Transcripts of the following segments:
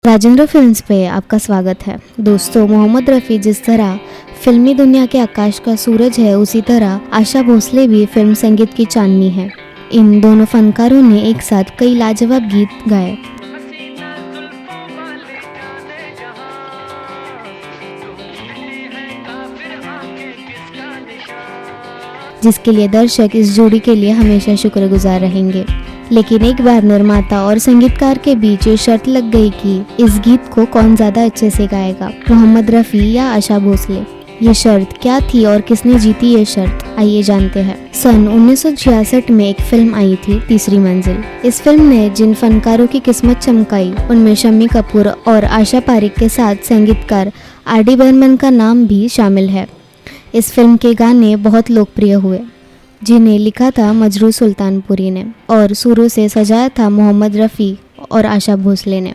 Rajendra films पे आपका स्वागत है। दोस्तों, मोहम्मद रफ़ी जिस तरह फिल्मी दुनिया के आकाश का सूरज है, उसी तरह आशा भोसले भी फिल्म संगीत की चांदनी है। इन दोनों फनकारों ने एक साथ कई लाजवाब गीत गाए। जिसके लिए दर्शक इस जोड़ी के लिए हमेशा शुक्रगुजार रहेंगे। लेकिन एक बार निर्माता और संगीतकार के बीच ये शर्त लग गई कि इस गीत को कौन ज्यादा अच्छे से गाएगा, मोहम्मद रफ़ी या आशा भोसले। ये शर्त क्या थी और किसने जीती ये शर्त, आइए जानते हैं। सन 1966 में एक फिल्म आई थी, तीसरी मंजिल। इस फिल्म ने जिन फनकारों की किस्मत चमकाई उनमें शम्मी कपूर और आशा पारेख के साथ संगीतकार आर.डी. बर्मन का नाम भी शामिल है। इस फिल्म के गाने बहुत लोकप्रिय हुए, जिन्हें लिखा था मजरू सुल्तानपुरी ने और सुरों से सजाया था मोहम्मद रफ़ी और आशा भोसले ने।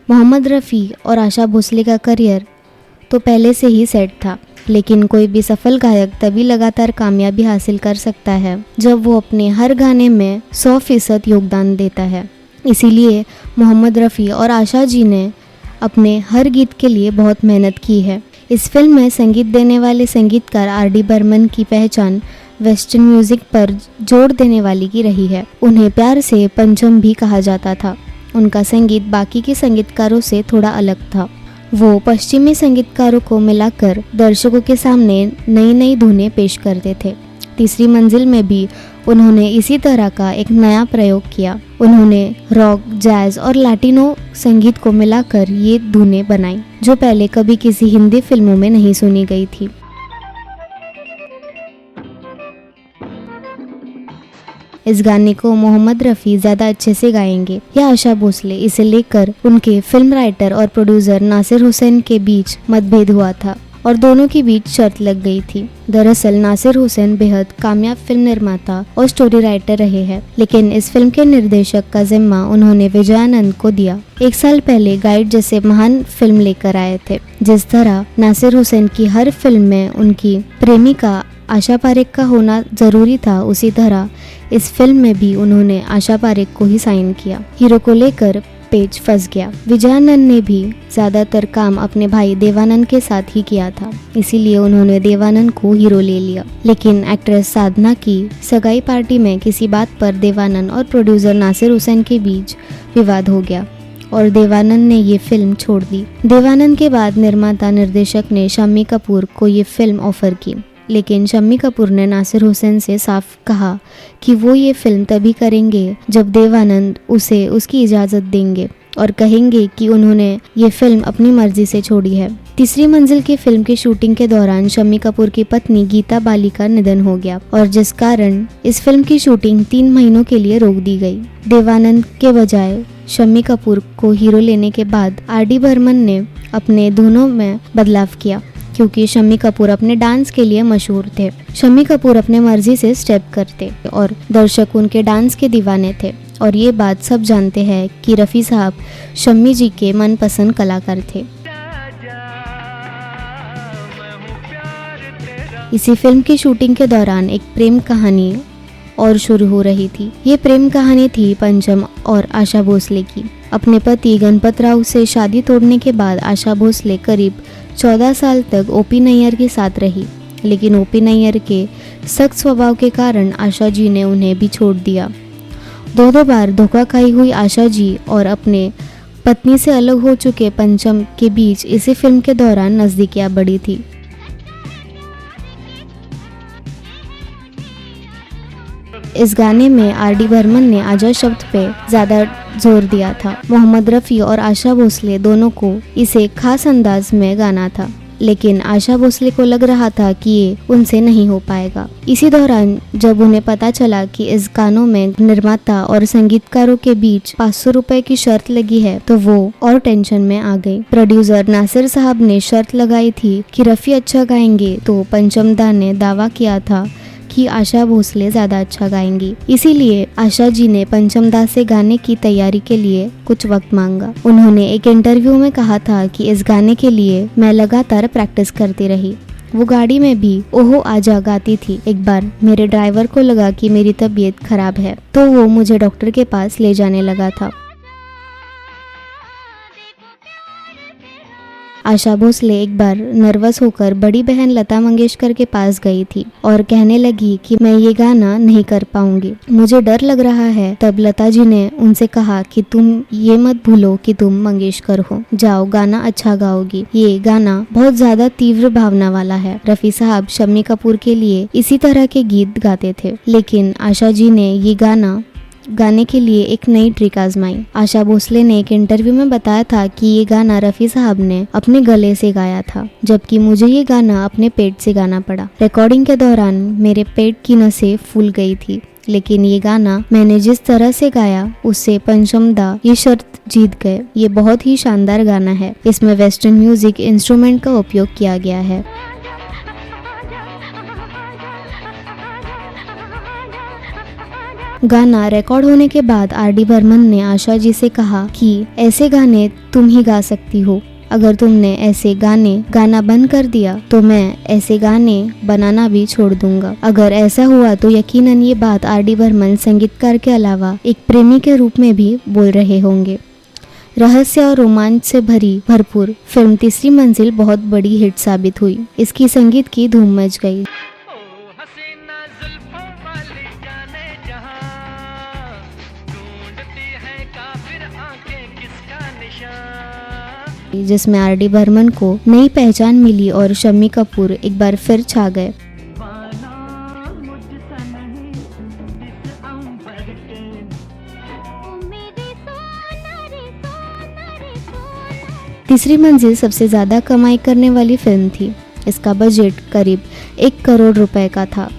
मोहम्मद रफ़ी और आशा भोसले का करियर तो पहले से ही सेट था, लेकिन कोई भी सफल गायक तभी लगातार कामयाबी हासिल कर सकता है जब वो अपने हर गाने में 100% योगदान देता है। इसीलिए मोहम्मद रफ़ी और आशा जी ने अपने हर गीत के लिए बहुत मेहनत की है। इस फिल्म में संगीत देने वाले संगीतकार आर.डी. बर्मन की पहचान वेस्टर्न म्यूजिक पर जोर देने वाली की रही है। उन्हें प्यार से पंचम भी कहा जाता था। उनका संगीत बाकी के संगीतकारों से थोड़ा अलग था। वो पश्चिमी संगीतकारों को मिलाकर दर्शकों के सामने नई नई धुनें पेश करते थे। तीसरी मंजिल में भी उन्होंने इसी तरह का एक नया प्रयोग किया। उन्होंने रॉक, जैज और लैटिनो संगीत को मिलाकर ये धुनें बनाई, जो पहले कभी किसी हिंदी फिल्मों में नहीं सुनी गई थी। इस गाने को मोहम्मद रफ़ी ज़्यादा अच्छे से गाएंगे या आशा भोसले, इसे लेकर उनके फिल्म राइटर और प्रोड्यूसर नासिर हुसैन के बीच मतभेद हुआ था और दोनों के बीच शर्त लग गई थी। दरअसल नासिर हुसैन बेहद कामयाब फिल्म निर्माता और स्टोरी राइटर रहे हैं, लेकिन इस फिल्म के निर्देशक का जिम्मा उन्होंने विजयानंद को दिया। एक साल पहले गाइड जैसे महान फिल्म लेकर आए थे। जिस तरह नासिर हुसैन की हर फिल्म में उनकी प्रेमिका आशा पारेख का होना जरूरी था, उसी तरह इस फिल्म में भी उन्होंने आशा पारेख को ही साइन किया। हीरो को लेकर पेच फंस गया। विजयानंद ने भी ज्यादातर काम अपने भाई देवानंद के साथ ही किया था, इसीलिए उन्होंने देवानंद को हीरो ले लिया। लेकिन एक्ट्रेस साधना की सगाई पार्टी में किसी बात पर देवानंद और प्रोड्यूसर नासिर हुसैन के बीच विवाद हो गया और देवानंद ने ये फिल्म छोड़ दी। देवानंद के बाद निर्माता निर्देशक ने शम्मी कपूर को ये फिल्म ऑफर की, लेकिन शम्मी कपूर ने नासिर हुसैन से साफ कहा कि वो ये फिल्म तभी करेंगे जब देवानंद उसे उसकी इजाज़त देंगे और कहेंगे कि उन्होंने ये फिल्म अपनी मर्जी से छोड़ी है। तीसरी मंजिल की फिल्म की शूटिंग के दौरान शम्मी कपूर की पत्नी गीता बाली का निधन हो गया और जिस कारण इस फिल्म की शूटिंग 3 महीनों के लिए रोक दी गई। देवानंद के बजाय शम्मी कपूर को हीरो लेने के बाद आर.डी. बर्मन ने अपने धुनों में बदलाव किया, क्योंकि शम्मी कपूर अपने डांस के लिए मशहूर थे। शम्मी कपूर अपने मर्जी से स्टेप करते और दर्शक उनके डांस के दीवाने थे और ये बात सब जानते हैं कि रफ़ी साहब शम्मी जी के मनपसंद कलाकार थे। इसी फिल्म की शूटिंग के दौरान एक प्रेम कहानी और शुरू हो रही थी। ये प्रेम कहानी थी पंचम और आशा भोसले की। अपने पति गणपत राव से शादी तोड़ने के बाद आशा भोसले करीब 14 साल तक ओ.पी. नैयर के साथ रही, लेकिन ओ.पी. नैयर के सख्त स्वभाव के कारण आशा जी ने उन्हें भी छोड़ दिया। दो बार धोखा खाई हुई आशा जी और अपने पत्नी से अलग हो चुके पंचम के बीच इसी फिल्म के दौरान नजदीकियां बढ़ी थी। इस गाने में आर.डी. बर्मन ने आजा शब्द पे ज्यादा जोर दिया था। मोहम्मद रफ़ी और आशा भोसले दोनों को इसे खास अंदाज में गाना था, लेकिन आशा भोसले को लग रहा था कि ये उनसे नहीं हो पाएगा। इसी दौरान जब उन्हें पता चला कि इस गानों में निर्माता और संगीतकारों के बीच 500 रुपए की शर्त लगी है, तो वो और टेंशन में आ गई। प्रोड्यूसर नासिर साहब ने शर्त लगाई थी कि रफ़ी अच्छा गाएंगे, तो पंचम दा ने दावा किया था कि आशा भोसले ज्यादा अच्छा गाएंगी। इसीलिए आशा जी ने पंचम दा से गाने की तैयारी के लिए कुछ वक्त मांगा। उन्होंने एक इंटरव्यू में कहा था कि इस गाने के लिए मैं लगातार प्रैक्टिस करती रही। वो गाड़ी में भी ओहो आजा गाती थी। एक बार मेरे ड्राइवर को लगा कि मेरी तबीयत खराब है तो वो मुझे डॉक्टर के पास ले जाने लगा था। आशा भोसले एक बार नर्वस होकर बड़ी बहन लता मंगेशकर के पास गई थी और कहने लगी कि मैं ये गाना नहीं कर पाऊंगी, मुझे डर लग रहा है। तब लता जी ने उनसे कहा कि तुम ये मत भूलो कि तुम मंगेशकर हो, जाओ गाना अच्छा गाओगी। ये गाना बहुत ज्यादा तीव्र भावना वाला है। रफी साहब शम्मी कपूर के लिए इसी तरह के गीत गाते थे, लेकिन आशा जी ने ये गाने के लिए एक नई ट्रिक आजमाई। आशा भोसले ने एक इंटरव्यू में बताया था कि ये गाना रफी साहब ने अपने गले से गाया था, जबकि मुझे ये गाना अपने पेट से गाना पड़ा। रिकॉर्डिंग के दौरान मेरे पेट की नसें फूल गई थी, लेकिन ये गाना मैंने जिस तरह से गाया उससे पंचमदा ये शर्त जीत गए। ये बहुत ही शानदार गाना है। इसमें वेस्टर्न म्यूजिक इंस्ट्रूमेंट का उपयोग किया गया है। गाना रिकॉर्ड होने के बाद आर.डी. बर्मन ने आशा जी से कहा कि ऐसे गाने तुम ही गा सकती हो। अगर तुमने ऐसे गाना बंद कर दिया तो मैं ऐसे गाने बनाना भी छोड़ दूंगा। अगर ऐसा हुआ तो यकीनन ये बात आर.डी. बर्मन संगीतकार के अलावा एक प्रेमी के रूप में भी बोल रहे होंगे। रहस्य और रोमांच से भरपूर फिल्म तीसरी मंजिल बहुत बड़ी हिट साबित हुई। इसकी संगीत की धूम मच गई। जिसमें आर.डी. बर्मन को नई पहचान मिली और शम्मी कपूर एक बार फिर छा गए। तीसरी मंजिल सबसे ज्यादा कमाई करने वाली फिल्म थी। इसका बजट करीब 1 करोड़ रुपए का था।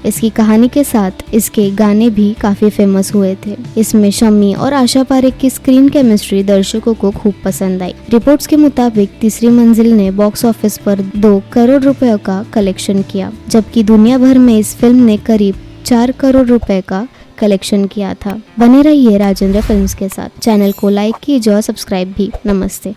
इसकी कहानी के साथ इसके गाने भी काफी फेमस हुए थे। इसमें शम्मी और आशा पारेख की स्क्रीन केमिस्ट्री दर्शकों को खूब पसंद आई। रिपोर्ट्स के मुताबिक तीसरी मंजिल ने बॉक्स ऑफिस पर 2 करोड़ रुपए का कलेक्शन किया, जबकि दुनिया भर में इस फिल्म ने करीब 4 करोड़ रुपए का कलेक्शन किया था। बने रहिए राजेंद्र फिल्म्स के साथ। चैनल को लाइक कीजिए और सब्सक्राइब भी। नमस्ते।